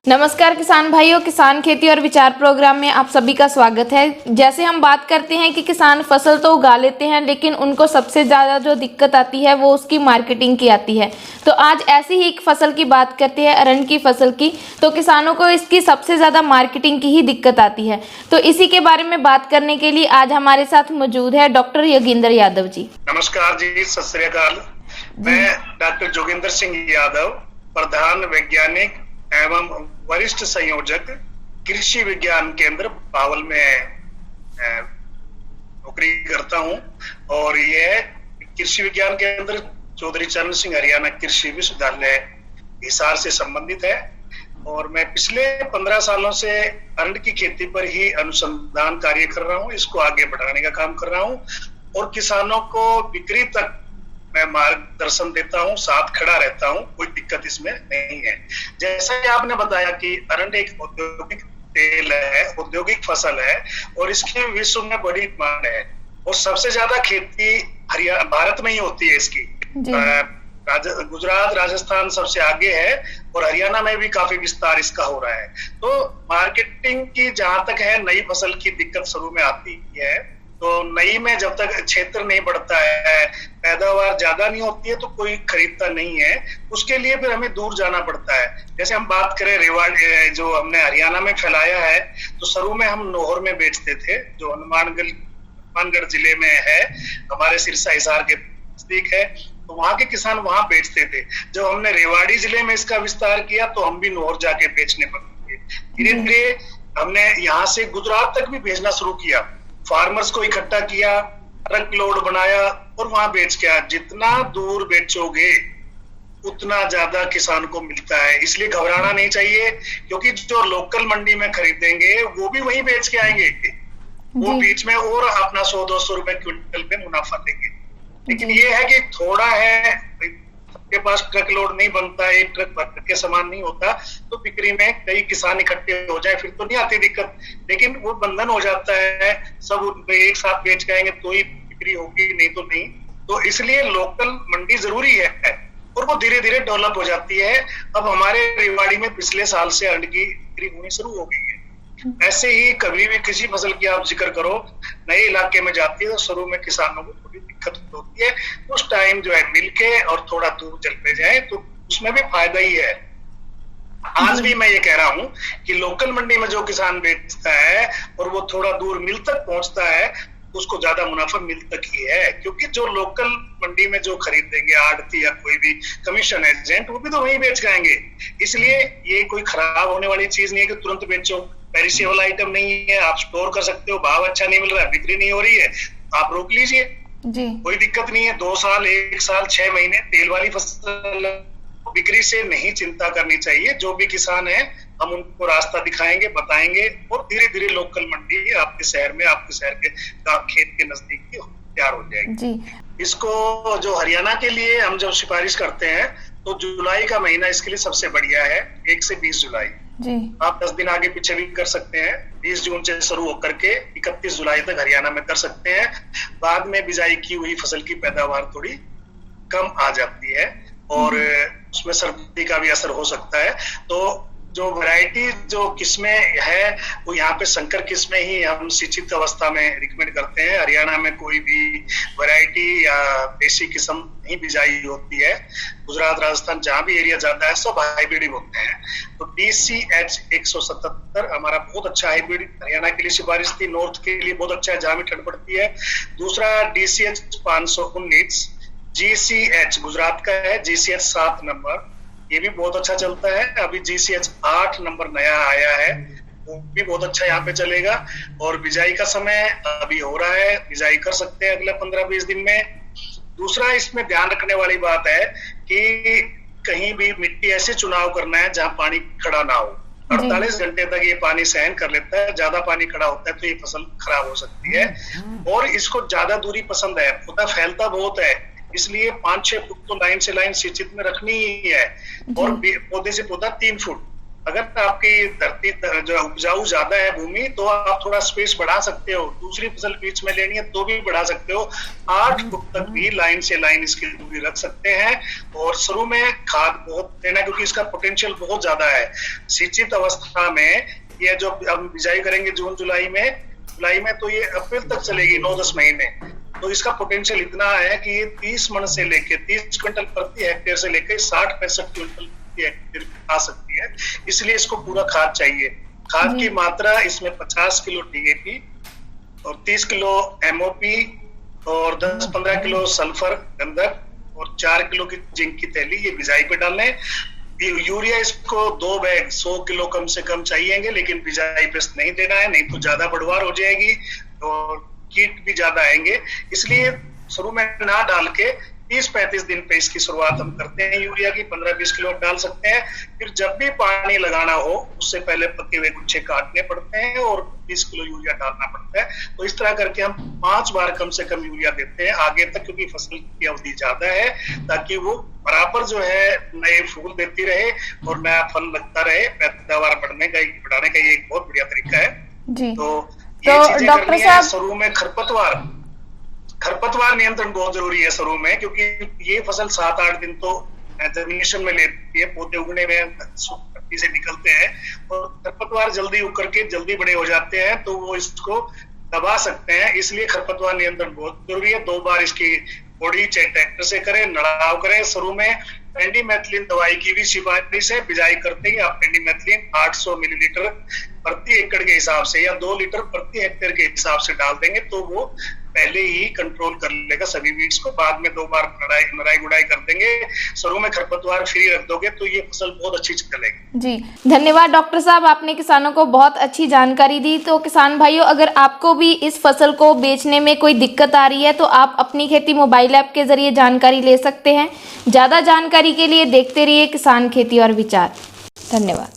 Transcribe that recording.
नमस्कार किसान भाइयों, किसान खेती और विचार प्रोग्राम में आप सभी का स्वागत है। जैसे हम बात करते हैं कि किसान फसल तो उगा लेते हैं, लेकिन उनको सबसे ज़्यादा जो दिक्कत आती है वो उसकी मार्केटिंग की आती है। तो आज ऐसी ही एक फसल की बात करते हैं, अरंड की फसल की। तो किसानों को इसकी सबसे ज़्यादा मार्केटिंग की ही दिक्कत आती है। तो इसी के बारे में बात करने के लिए आज हमारे साथ मौजूद है डॉक्टर योगेंद्र यादव जी। नमस्कार जी, सत श्री अकाल। मैं डॉक्टर जोगेंद्र सिंह यादव, प्रधान वैज्ञानिक एवं वरिष्ठ संयोजक कृषि विज्ञान केंद्र बावल में नौकरी करता हूं और यह कृषि विज्ञान केंद्र चौधरी चरण सिंह हरियाणा कृषि विश्वविद्यालय हिसार से संबंधित है। और मैं पिछले 15 सालों से अरंड की खेती पर ही अनुसंधान कार्य कर रहा हूं, इसको आगे बढ़ाने का काम कर रहा हूं और किसानों को बिक्री तक मैं मार्गदर्शन देता हूं, साथ खड़ा रहता हूं, कोई दिक्कत इसमें नहीं है। जैसा कि आपने बताया कि अरंड एक औद्योगिक तेल है, औद्योगिक फसल है और इसकी विश्व में बड़ी मांग है और सबसे ज्यादा खेती हरियाणा भारत में ही होती है इसकी। गुजरात, राजस्थान सबसे आगे है और हरियाणा में भी काफी विस्तार इसका हो रहा है। तो मार्केटिंग की जहां तक है, नई फसल की दिक्कत शुरू में आती है। तो नई में जब तक क्षेत्र नहीं बढ़ता है, पैदावार ज्यादा नहीं होती है, तो कोई खरीदता नहीं है। उसके लिए फिर हमें दूर जाना पड़ता है। जैसे हम बात करें रेवाड़ी, जो हमने हरियाणा में फैलाया है, तो शुरू में हम नौहर में बेचते थे, जो हनुमानगढ़ जिले में है, हमारे सिरसा हिसार के नजदीक है। तो वहां के किसान वहां बेचते थे। जब हमने रेवाड़ी जिले में इसका विस्तार किया तो हम भी नौहर जाके बेचने पड़े। धीरे धीरे हमने यहाँ से गुजरात तक भी भेजना शुरू किया, फार्मर्स को इकट्ठा किया, ट्रक लोड बनाया और वहां बेच के जितना दूर बेचोगे उतना ज्यादा किसान को मिलता है। इसलिए घबराना नहीं चाहिए, क्योंकि जो लोकल मंडी में खरीदेंगे वो भी वहीं बेच के आएंगे, वो बीच में और अपना 100-200 रुपए क्विंटल पे मुनाफा देंगे। लेकिन ये है कि थोड़ा है, सबके पास ट्रक लोड नहीं बनता, एक ट्रक भर के सामान नहीं होता, तो बिक्री में कई किसान इकट्ठे हो जाए फिर तो नहीं आती दिक्कत। लेकिन वो बंधन हो जाता है, सब एक साथ बेच के आएंगे तो ही बिक्री होगी, नहीं तो नहीं। तो इसलिए लोकल मंडी जरूरी है और वो धीरे धीरे डेवलप हो जाती है। अब हमारे रेवाड़ी में पिछले साल से अरंड की बिक्री होनी शुरू हो गई है। ऐसे ही कभी भी किसी फसल की आप जिक्र करो, नए इलाके में जाती है तो शुरू में किसानों को थोड़ी दिक्कत होती है। उस टाइम जो है मिलके और थोड़ा दूर चलते जाए तो उसमें भी फायदा ही है। आज भी मैं ये कह रहा हूँ कि लोकल मंडी में जो किसान बेचता है और वो थोड़ा दूर मिल तक पहुंचता है, उसको ज्यादा मुनाफा मिल तक ही है। क्योंकि जो लोकल मंडी में जो खरीदेंगे आड़ती या कोई भी कमीशन एजेंट, वो भी तो वहीं बेच जाएंगे। इसलिए ये कोई खराब होने वाली चीज नहीं है कि तुरंत बेचो, पेरिशेबल आइटम नहीं है, आप स्टोर कर सकते हो। भाव अच्छा नहीं मिल रहा है, बिक्री नहीं हो रही है, आप रोक लीजिए, कोई दिक्कत नहीं है। 2 साल, 1 साल, 6 महीने तेल वाली फसल, बिक्री से नहीं चिंता करनी चाहिए। जो भी किसान है हम उनको रास्ता दिखाएंगे, बताएंगे और धीरे धीरे लोकल मंडी आपके शहर में, आपके शहर के खेत के नजदीक ही तैयार हो जाएगी। इसको जो हरियाणा के लिए हम जब सिफारिश करते हैं तो जुलाई का महीना इसके लिए सबसे बढ़िया है, 1 से 20 जुलाई। आप 10 दिन आगे पीछे भी कर सकते हैं। 20 जून से शुरू होकर के 31 जुलाई तक हरियाणा में कर सकते हैं। बाद में बिजाई की हुई फसल की पैदावार थोड़ी कम आ जाती है और उसमें सर्दी का भी असर हो सकता है। तो जो वैरायटी, जो किस्में है, वो यहाँ पे संकर किस्में ही हम सिंचित अवस्था में रिकमेंड करते हैं। हरियाणा में कोई भी वैरायटी या देसी किस्म नहीं बिजाई होती है। गुजरात, राजस्थान जहाँ भी एरिया ज्यादा है सब हाइब्रिड होते हैं। तो DCH 177 हमारा बहुत अच्छा हाइब्रिड हरियाणा के लिए सिफारिश थी, नॉर्थ के लिए बहुत अच्छा है जहाँ भी ठंड पड़ती है। दूसरा DCH 519 GCH गुजरात का है, GCH 7 नंबर, ये भी बहुत अच्छा चलता है। अभी GCH 8 नंबर नया आया है, वो भी बहुत अच्छा यहाँ पे चलेगा। और बिजाई का समय अभी हो रहा है, बिजाई कर सकते हैं अगले 15-20 दिन में। दूसरा इसमें ध्यान रखने वाली बात है कि कहीं भी मिट्टी ऐसे चुनाव करना है जहाँ पानी खड़ा ना हो। 48 घंटे तक ये पानी सहन कर लेता है, ज्यादा पानी खड़ा होता है तो ये फसल खराब हो सकती है। और इसको ज्यादा दूरी पसंद है, पौधा फैलता बहुत है, इसलिए 5-6 फुट तो लाइन से लाइन सिंचित में रखनी ही है और पौधे से पौधा 3 फुट। अगर आपकी धरती जो उपजाऊ ज्यादा है भूमि, तो आप थोड़ा स्पेस बढ़ा सकते हो, दूसरी फसल बीच में लेनी है तो भी बढ़ा सकते हो। 8 फुट तक भी लाइन से लाइन इसकी दूरी रख सकते हैं। और शुरू में खाद बहुत देना, क्योंकि इसका पोटेंशियल बहुत ज्यादा है। सिंचित अवस्था में ये जो हम बिजाई करेंगे जून जुलाई में तो ये अप्रैल तक चलेगी, 9-10 महीने। तो इसका पोटेंशियल इतना है कि ये 30 मन से लेके 30 क्विंटल प्रति हेक्टेयर से लेकर 60-65 क्विंटल प्रति हेक्टेयर आ सकती है। इसलिए इसको पूरा खाद चाहिए। खाद की मात्रा इसमें 50 किलो डीएपी और 30 किलो एमओपी और 10-15 किलो सल्फर गंधक और 4 किलो की जिंक की थैली, ये बिजाई पे डालना है। यूरिया इसको 2 बैग 100 किलो कम से कम चाहिएंगे, लेकिन बिजाई पे नहीं देना है, नहीं तो ज्यादा बढ़वार हो जाएगी और कीट भी ज्यादा आएंगे। इसलिए शुरू में ना डाल के 30-35 दिन पे इसकी शुरुआत हम करते हैं। यूरिया की 15-20 किलो डाल सकते हैं। फिर जब भी पानी लगाना हो उससे पहले पके हुए गुच्छे काटने पड़ते हैं और 20 किलो यूरिया डालना पड़ता है। तो इस तरह करके हम 5 बार कम से कम यूरिया देते हैं आगे तक, क्योंकि फसल की अवधि ज्यादा है, ताकि वो बराबर जो है नए फूल देती रहे और नया फल लगता रहे। पैदावार बढ़ाने का ये एक बहुत बढ़िया तरीका है। जी। तो ये चीजें डॉक्टर करनी है। साहब, शुरू में खरपतवार नियंत्रण बहुत जरूरी है शुरू में, क्योंकि ये फसल 7-8 दिन तो जर्मिनेशन में लेती है, पौधे उगने में धरती से निकलते हैं और खरपतवार जल्दी उग करके जल्दी बड़े हो जाते हैं, तो वो इसको दबा सकते हैं। इसलिए खरपतवार नियंत्रण बहुत जरूरी है। 2 बार इसकी कोड़ी चाहे ट्रैक्टर से करें, नड़ाव करें। शुरू में पेंडिमेथिलिन दवाई की भी सिफारिश है। बिजाई करते ही आप पेंडिमेथिलिन 800 मिलीलीटर प्रति एकड़ के हिसाब से या 2 लीटर प्रति हेक्टेयर के हिसाब से डाल देंगे, तो वो पहले ही कंट्रोल कर लेगा सभी वीड्स को। बाद में 2 बार नराई गुड़ाई कर देंगे। शुरू में खरपतवार फ्री रख दोगे तो ये फसल बहुत अच्छी चलेगी। जी, धन्यवाद डॉक्टर साहब, आपने किसानों को बहुत अच्छी जानकारी दी। तो किसान भाइयों, अगर आपको भी इस फसल को बेचने में कोई दिक्कत आ रही है तो आप अपनी खेती मोबाइल ऐप के जरिए जानकारी ले सकते हैं। ज़्यादा जानकारी के लिए देखते रहिए किसान खेती और विचार। धन्यवाद।